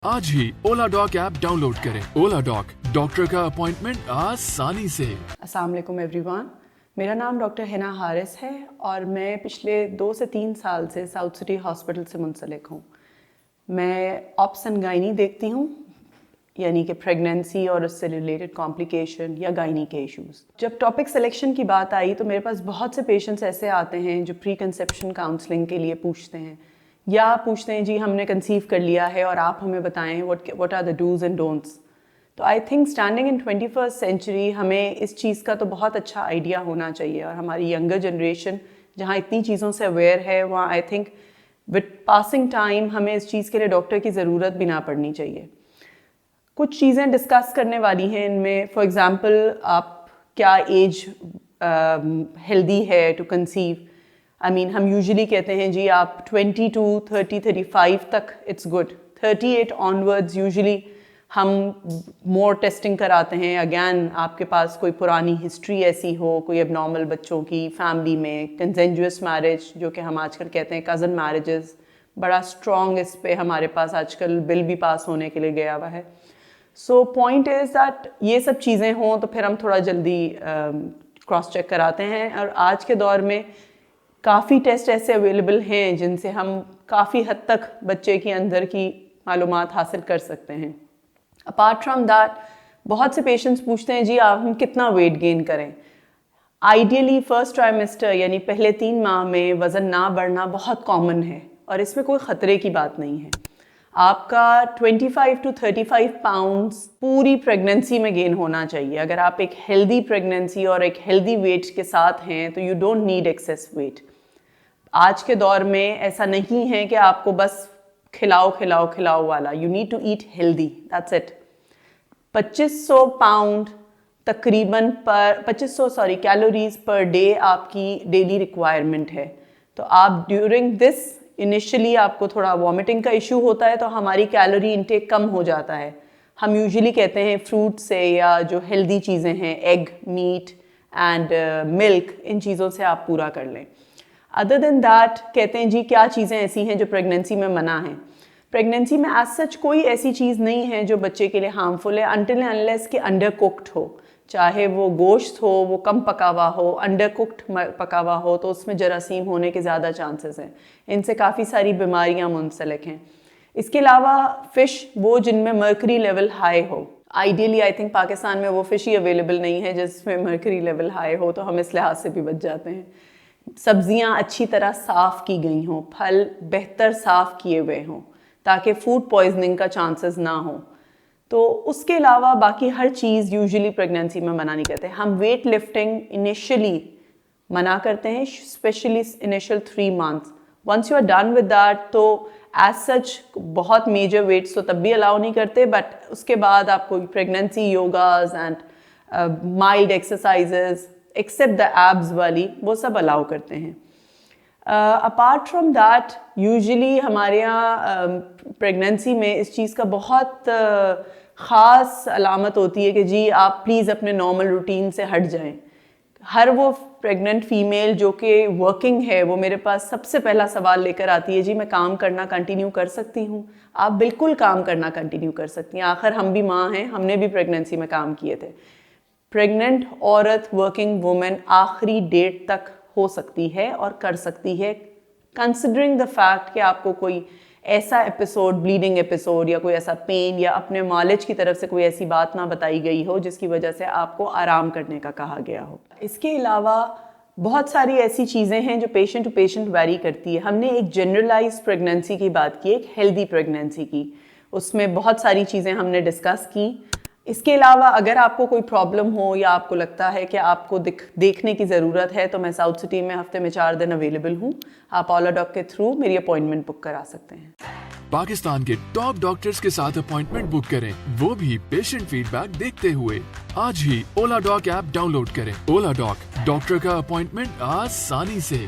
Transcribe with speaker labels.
Speaker 1: آج ہی اولا ڈاک app down load کریں۔ اولا ڈاک، ڈاکٹر کا اپوائنٹمنٹ آسانی سے۔
Speaker 2: السلام علیکم ایوری ون، میرا نام ڈاکٹر حنا حارث ہے اور میں پچھلے 2 سے 3 سال سے ساؤتھ سٹی ہاسپٹل سے منسلک ہوں۔ میں آپس اینڈ گائنی دیکھتی ہوں، یعنی کہ پریگنینسی اور اس سے ریلیٹڈ کمپلیکیشن یا گائنی کے ایشوز۔ جب ٹاپک سلیکشن کی بات آئی تو میرے پاس بہت سے پیشنٹس ایسے آتے ہیں جو پری کنسیپشن کاؤنسلنگ کے لیے پوچھتے ہیں یا پوچھتے ہیں جی ہم نے کنسیو کر لیا ہے اور آپ ہمیں بتائیں what are the do's and don'ts۔ تو I think standing in 21st century ہمیں اس چیز کا تو بہت اچھا آئیڈیا ہونا چاہیے، اور ہماری ینگر جنریشن جہاں اتنی چیزوں سے اویئر ہے وہاں I think with passing time ہمیں اس چیز کے لیے ڈاکٹر کی ضرورت بھی نہ پڑنی چاہیے۔ کچھ چیزیں ڈسکس کرنے والی ہیں ان میں، فار ایگزامپل آپ کیا ایج ہیلدی ہے ٹو کنسیو۔ ہم یوزلی کہتے ہیں جی آپ 20 to 35 تک اٹس گڈ، 38 آنورڈز یوزلی ہم مور ٹیسٹنگ کراتے ہیں۔ اگین آپ کے پاس کوئی پرانی ہسٹری ایسی ہو، کوئی اب نارمل بچوں کی فیملی میں، کنسینجوس میرج جو کہ ہم آج کل کہتے ہیں کزن میرجز، بڑا اسٹرانگ اس پہ ہمارے پاس آج کل بل بھی پاس ہونے کے لیے گیا ہوا ہے۔ سو پوائنٹ از دیٹ یہ سب چیزیں ہوں تو پھر ہم تھوڑا جلدی کراس چیک کراتے ہیں، اور آج کے دور میں کافی ٹیسٹ ایسے اویلیبل ہیں جن سے ہم کافی حد تک بچے کے اندر کی معلومات حاصل کر سکتے ہیں۔ اپارٹ فرام دیٹ بہت سے پیشنٹس پوچھتے ہیں جی آپ ہم کتنا ویٹ گین کریں۔ آئیڈیلی فرسٹ ٹرائمیسٹر یعنی پہلے 3 ماہ میں وزن نہ بڑھنا بہت کامن ہے اور اس میں کوئی خطرے کی بات نہیں ہے۔ آپ کا 25 to 35 پاؤنڈز پوری پریگننسی میں گین ہونا چاہیے۔ اگر آپ ایک ہیلدی پریگننسی اور ایک ہیلدی ویٹ کے ساتھ ہیں تو you don't need excess weight. آج کے دور میں ایسا نہیں ہے کہ آپ کو بس کھلاؤ والا، you need to eat healthy, that's it. 2500 pound تقریباً 2500 کیلوریز پر ڈے آپ کی ڈیلی ریکوائرمنٹ ہے۔ تو آپ ڈیورنگ دس انیشلی آپ کو تھوڑا وامٹنگ کا ایشو ہوتا ہے تو ہماری کیلوری انٹیک کم ہو جاتا ہے۔ ہم یوزلی کہتے ہیں فروٹ سے یا جو ہیلدی چیزیں ہیں ایگ، میٹ اینڈ ملک، ان چیزوں سے آپ پورا کر لیں۔ ادر دین دیٹ کہتے ہیں جی کیا چیزیں ایسی ہیں جو پریگننسی میں منع ہیں۔ پریگننسی میں ایز سچ کوئی ایسی چیز نہیں ہے جو بچے کے لیے ہارمفل ہے انٹل اینڈ انلیس کہ انڈر کوکڈ ہو، چاہے وہ گوشت ہو وہ کم پکا ہوا ہو، انڈر کوکڈ پکا ہوا ہو تو اس میں جراثیم ہونے کے زیادہ چانسز ہیں، ان سے کافی ساری بیماریاں منسلک ہیں۔ اس کے علاوہ فش وہ جن میں mercury level high who, ideally I think Pakistan میں وہ فش ہی اویلیبل نہیں ہے جس میں مرکری لیول ہائی ہو، تو ہم اس لحاظ سے بھی بچ جاتے ہیں۔ سبزیاں اچھی طرح صاف کی گئی ہوں، پھل بہتر صاف کیے ہوئے ہوں تاکہ فوڈ پوائزننگ کا چانسز نہ ہوں۔ تو اس کے علاوہ باقی ہر چیز یوزلی پریگننسی میں منع نہیں کرتے۔ ہم ویٹ لفٹنگ انیشلی منع کرتے ہیں، specially initial 3 months۔ Once you are done with that تو ایز سچ بہت میجر ویٹس تو تب بھی الاؤ نہیں کرتے، بٹ اس کے بعد آپ کو pregnancy yogas and mild exercises except the abs والی وہ سب الاؤ کرتے ہیں۔ اپارٹ فرام دیٹ یوزلی ہمارے یہاں پریگننسی میں اس چیز کا بہت خاص علامت ہوتی ہے کہ جی آپ پلیز اپنے نارمل روٹین سے ہٹ جائیں۔ ہر وہ پریگننٹ فیمیل جو کہ ورکنگ ہے وہ میرے پاس سب سے پہلا سوال لے کر آتی ہے جی میں کام کرنا کنٹینیو کر سکتی ہوں؟ آپ بالکل کام کرنا کنٹینیو کر سکتی ہیں، آخر ہم بھی ماں ہیں، ہم نے بھی پریگننسی میں کام کیے تھے۔ پریگننٹ عورت ورکنگ وومن آخری ڈیٹ تک ہو سکتی ہے اور کر سکتی ہے، کنسیڈرنگ دا فیکٹ کہ آپ کو کوئی ایسا ایپیسوڈ، بلیڈنگ ایپیسوڈ یا کوئی ایسا پین یا اپنے معالج کی طرف سے کوئی ایسی بات نہ بتائی گئی ہو جس کی وجہ سے آپ کو آرام کرنے کا کہا گیا ہو۔ اس کے علاوہ بہت ساری ایسی چیزیں ہیں جو پیشنٹ ٹو پیشنٹ ویری کرتی ہے۔ ہم نے ایک جنرلائز پریگننسی کی بات کی، ایک ہیلدی پریگننسی کی، اس میں بہت ساری چیزیں ہم نے ڈسکس کی۔ اس کے علاوہ اگر آپ کو کوئی پرابلم ہو یا آپ کو لگتا ہے کہ آپ کو دیکھنے کی ضرورت ہے تو میں ساؤتھ سٹی میں ہفتے میں 4 دن اویلیبل ہوں۔ آپ اولا ڈاک کے تھرو میری اپوائنٹمنٹ بک کرا سکتے ہیں۔
Speaker 1: پاکستان کے ٹاپ ڈاکٹرز کے ساتھ اپوائنٹمنٹ بک کریں، وہ بھی پیشنٹ فیڈ بیک دیکھتے ہوئے۔ آج ہی اولا ڈاک ایپ ڈاؤن لوڈ کریں۔ اولا ڈاک، ڈاکٹر کا اپوائنٹمنٹ آسانی سے۔